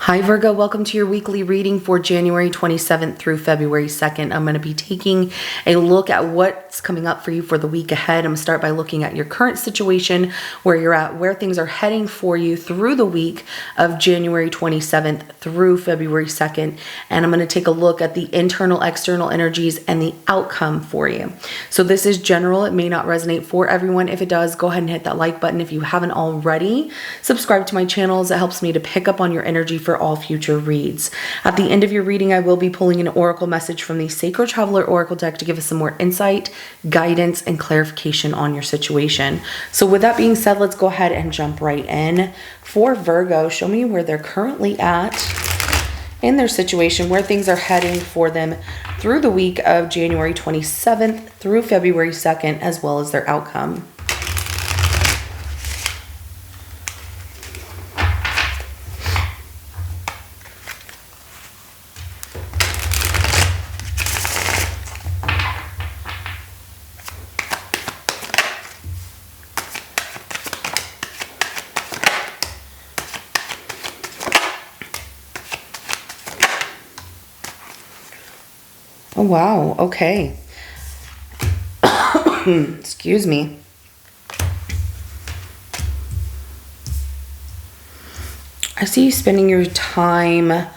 Hi Virgo, welcome to your weekly reading for January 27th through February 2nd. I'm going to be taking a look at what's coming up for you for the week ahead. I'm going to start by looking at your current situation, where you're at, where things are heading for you through the week of January 27th through February 2nd. And I'm going to take a look at the internal, external energies and the outcome for you. So this is general. It may not resonate for everyone. If it does, go ahead and hit that like button. If you haven't already, subscribe to my channels. It helps me to pick up on your energy for all future reads. At the end of your reading, I will be pulling an oracle message from the Sacred Traveler Oracle deck to give us some more insight, guidance, and clarification on your situation. So with that being said, let's go ahead and jump right in. For Virgo, show me where they're currently at in their situation, where things are heading for them through the week of January 27th through February 2nd, as well as their outcome. Oh, wow. Okay. Excuse me. I see you spending your time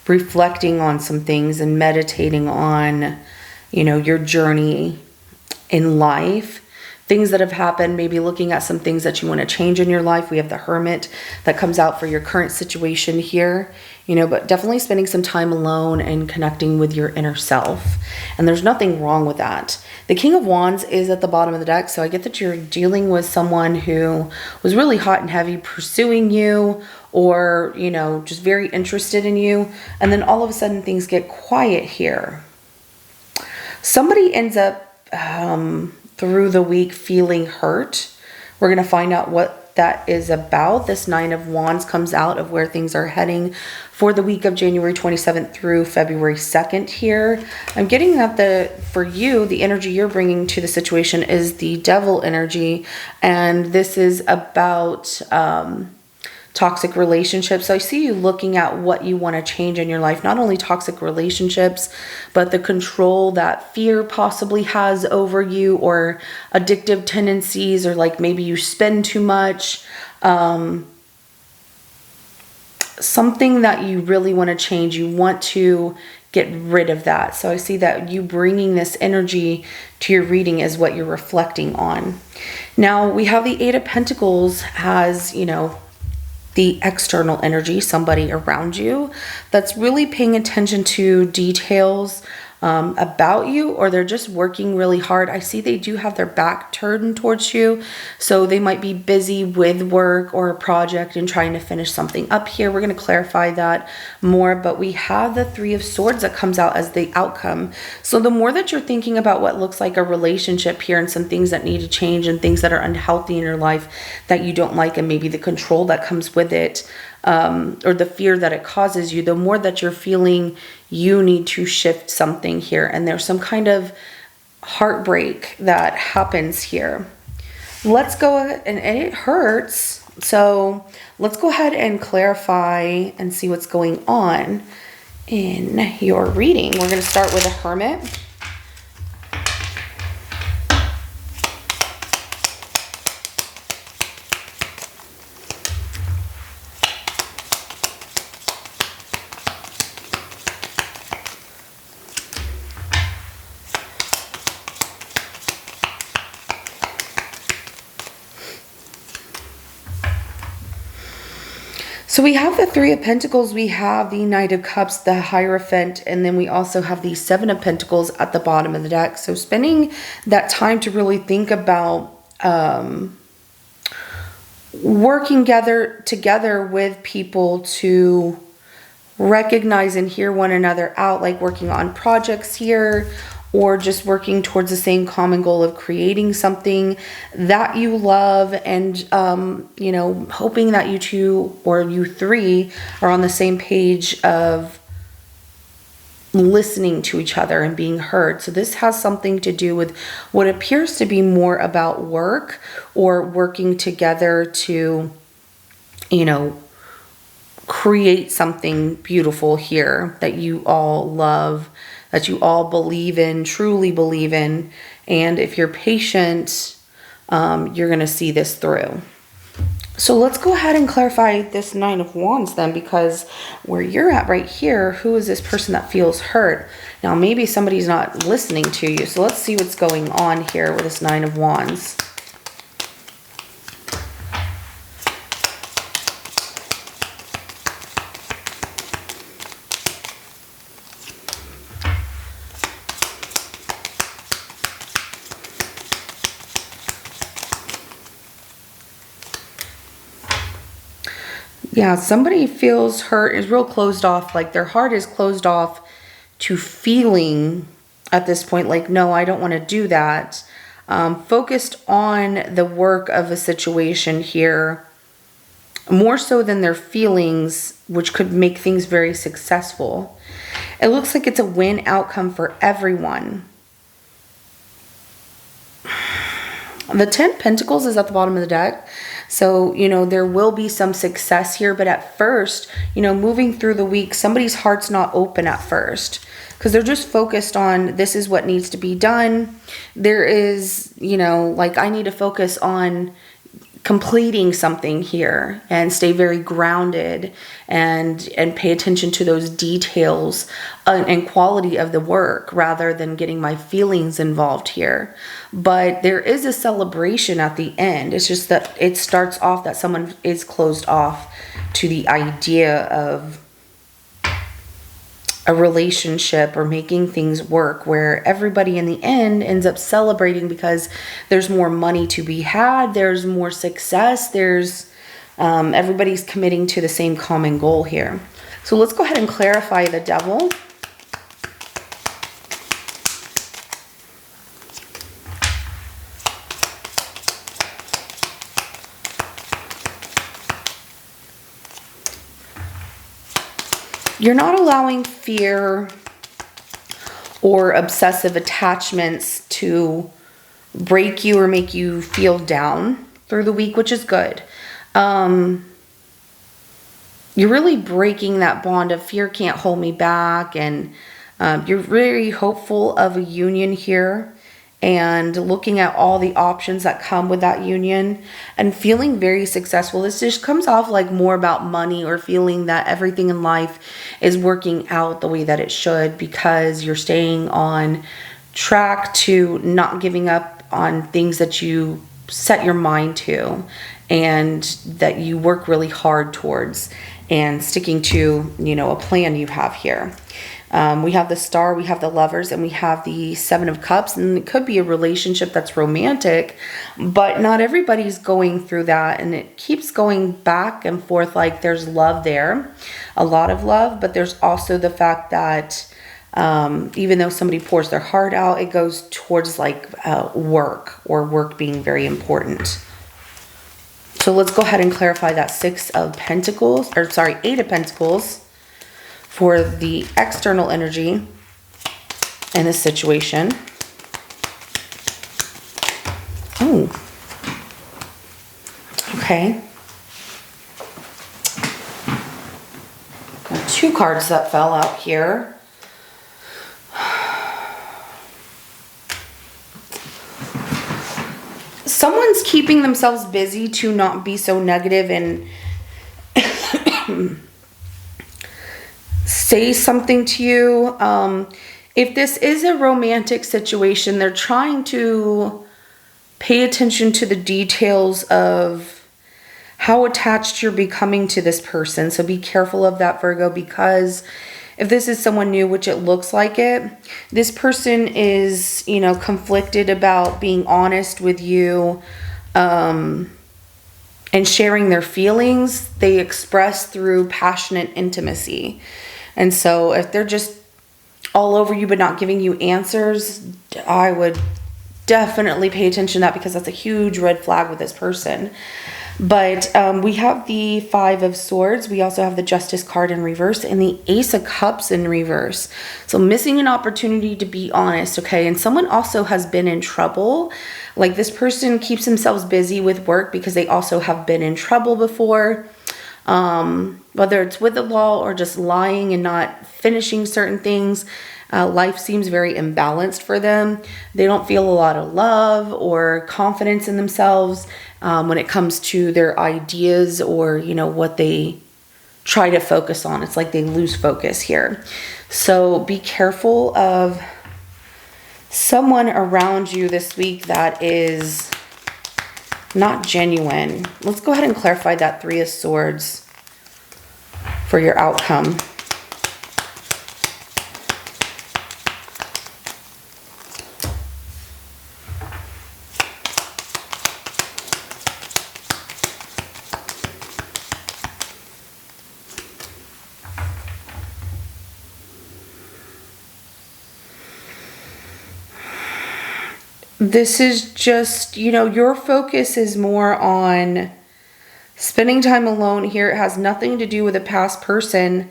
reflecting on some things and meditating on, your journey in life. Things that have happened, maybe looking at some things that you want to change in your life. We have the Hermit that comes out for your current situation here, but definitely spending some time alone and connecting with your inner self. And there's nothing wrong with that. The King of Wands is at the bottom of the deck, so I get that you're dealing with someone who was really hot and heavy pursuing you, or, just very interested in you. And then all of a sudden things get quiet here. Somebody ends up through the week feeling hurt. We're going to find out what that is about. This Nine of Wands comes out of where things are heading for the week of January 27th through February 2nd here. I'm getting that for you, the energy you're bringing to the situation is the Devil energy. And this is about toxic relationships. So I see you looking at what you want to change in your life, not only toxic relationships, but the control that fear possibly has over you, or addictive tendencies, or like maybe you spend too much, something that you really want to change. You want to get rid of that. So I see that you bringing this energy to your reading is what you're reflecting on. Now we have the Eight of Pentacles as, the external energy, somebody around you that's really paying attention to details about you, or they're just working really hard. I see they do have their back turned towards you, so they might be busy with work or a project and trying to finish something up here. We're going to clarify that more, but we have the Three of Swords that comes out as the outcome. So the more that you're thinking about what looks like a relationship here and some things that need to change and things that are unhealthy in your life that you don't like, and maybe the control that comes with it, or the fear that it causes you, the more that you're feeling you need to shift something here. And there's some kind of heartbreak that happens here. Let's go, and it hurts. So let's go ahead and clarify and see what's going on in your reading. We're going to start with a Hermit. So we have the Three of Pentacles, we have the Knight of Cups, the Hierophant, and then we also have the Seven of Pentacles at the bottom of the deck. So spending that time to really think about working together with people to recognize and hear one another out, like working on projects here, or just working towards the same common goal of creating something that you love, and hoping that you two, or you three, are on the same page of listening to each other and being heard. So this has something to do with what appears to be more about work, or working together to, create something beautiful here that you all love, that you all believe in, truly believe in. And if you're patient, you're going to see this through. So let's go ahead and clarify this Nine of Wands then, because where you're at right here, who is this person that feels hurt? Now, maybe somebody's not listening to you. So let's see what's going on here with this Nine of Wands. Yeah, somebody feels hurt, is real closed off, like their heart is closed off to feeling at this point like, no, I don't want to do that. Focused on the work of a situation here, more so than their feelings, which could make things very successful. It looks like it's a win outcome for everyone. The 10 of Pentacles is at the bottom of the deck. So, you know, there will be some success here. But at first, you know, moving through the week, somebody's heart's not open at first. Because they're just focused on, this is what needs to be done. There is, you know, like, I need to focus on completing something here and stay very grounded and pay attention to those details and quality of the work rather than getting my feelings involved here. But there is a celebration at the end. It's just that it starts off that someone is closed off to the idea of a relationship or making things work, where everybody in the end ends up celebrating because there's more money to be had, there's more success, there's everybody's committing to the same common goal here. So let's go ahead and clarify the Devil. You're not allowing fear or obsessive attachments to break you or make you feel down through the week, which is good. You're really breaking that bond of fear can't hold me back, and you're very hopeful of a union here and looking at all the options that come with that union and feeling very successful. This just comes off like more about money or feeling that everything in life is working out the way that it should, because you're staying on track to not giving up on things that you set your mind to and that you work really hard towards, and sticking to, you know, a plan you have here. We have the Star, we have the Lovers, and we have the Seven of Cups. And it could be a relationship that's romantic, but not everybody's going through that. And it keeps going back and forth, like there's love there, a lot of love, but there's also the fact that even though somebody pours their heart out, it goes towards like work, or work being very important. So let's go ahead and clarify that Eight of Pentacles for the external energy in this situation. Oh, okay. Now, 2 cards that fell out here. Someone's keeping themselves busy to not be so negative and say something to you. If this is a romantic situation, they're trying to pay attention to the details of how attached you're becoming to this person. So be careful of that, Virgo, because if this is someone new, which it looks like it, this person is, you know, conflicted about being honest with you and sharing their feelings. They express through passionate intimacy. And so if they're just all over you but not giving you answers, I would definitely pay attention to that, because that's a huge red flag with this person. But we have the Five of Swords. We also have the Justice card in reverse and the Ace of Cups in reverse. So missing an opportunity to be honest, okay? And someone also has been in trouble. Like, this person keeps themselves busy with work because they also have been in trouble before. whether it's with the law or just lying and not finishing certain things. Life seems very imbalanced for them. They don't feel a lot of love or confidence in themselves when it comes to their ideas or, what they try to focus on. It's like they lose focus here. So be careful of someone around you this week that is not genuine. Let's go ahead and clarify that Three of Swords for your outcome. This is just, your focus is more on spending time alone here. It has nothing to do with a past person,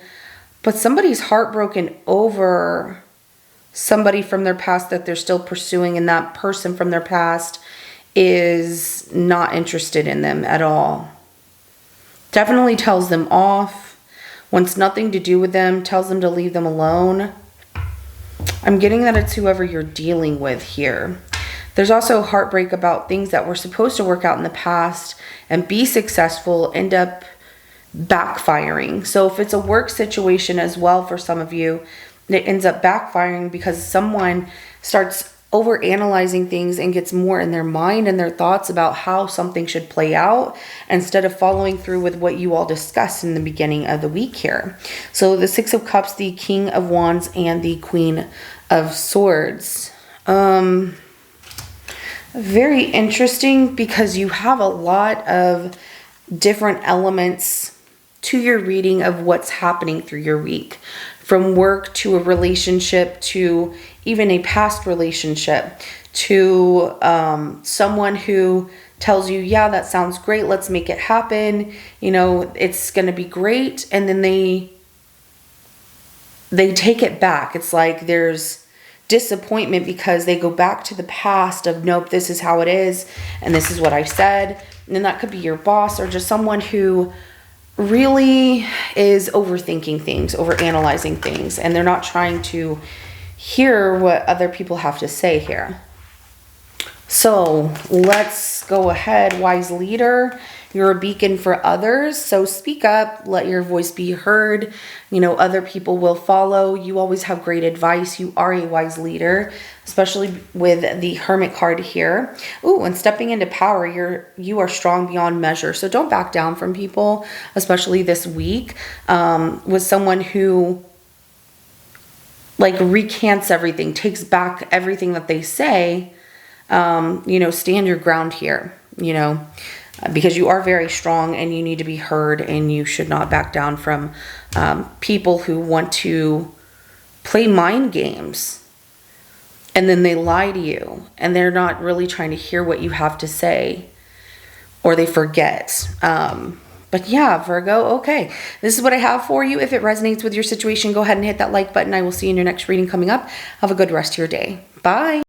but somebody's heartbroken over somebody from their past that they're still pursuing, and that person from their past is not interested in them at all. Definitely tells them off, wants nothing to do with them, tells them to leave them alone. I'm getting that it's whoever you're dealing with here. There's also heartbreak about things that were supposed to work out in the past and be successful end up backfiring. So if it's a work situation as well for some of you, it ends up backfiring because someone starts overanalyzing things and gets more in their mind and their thoughts about how something should play out instead of following through with what you all discussed in the beginning of the week here. So the Six of Cups, the King of Wands, and the Queen of Swords. Very interesting because you have a lot of different elements to your reading of what's happening through your week. From work to a relationship to even a past relationship to someone who tells you, yeah, that sounds great. Let's make it happen. It's going to be great. And then they take it back. It's like there's disappointment because they go back to the past of, nope, this is how it is and this is what I said. And then that could be your boss or just someone who really is overthinking things, overanalyzing things, and they're not trying to hear what other people have to say here. So let's go ahead. Wise leader, you're a beacon for others. So speak up, let your voice be heard. Other people will follow. You always have great advice. You are a wise leader, especially with the Hermit card here. Ooh, and stepping into power, you are strong beyond measure. So don't back down from people, especially this week, with someone who recants everything, takes back everything that they say. Stand your ground here, because you are very strong and you need to be heard, and you should not back down from people who want to play mind games and then they lie to you and they're not really trying to hear what you have to say, or they forget. But yeah, Virgo, okay. This is what I have for you. If it resonates with your situation, go ahead and hit that like button. I will see you in your next reading coming up. Have a good rest of your day. Bye.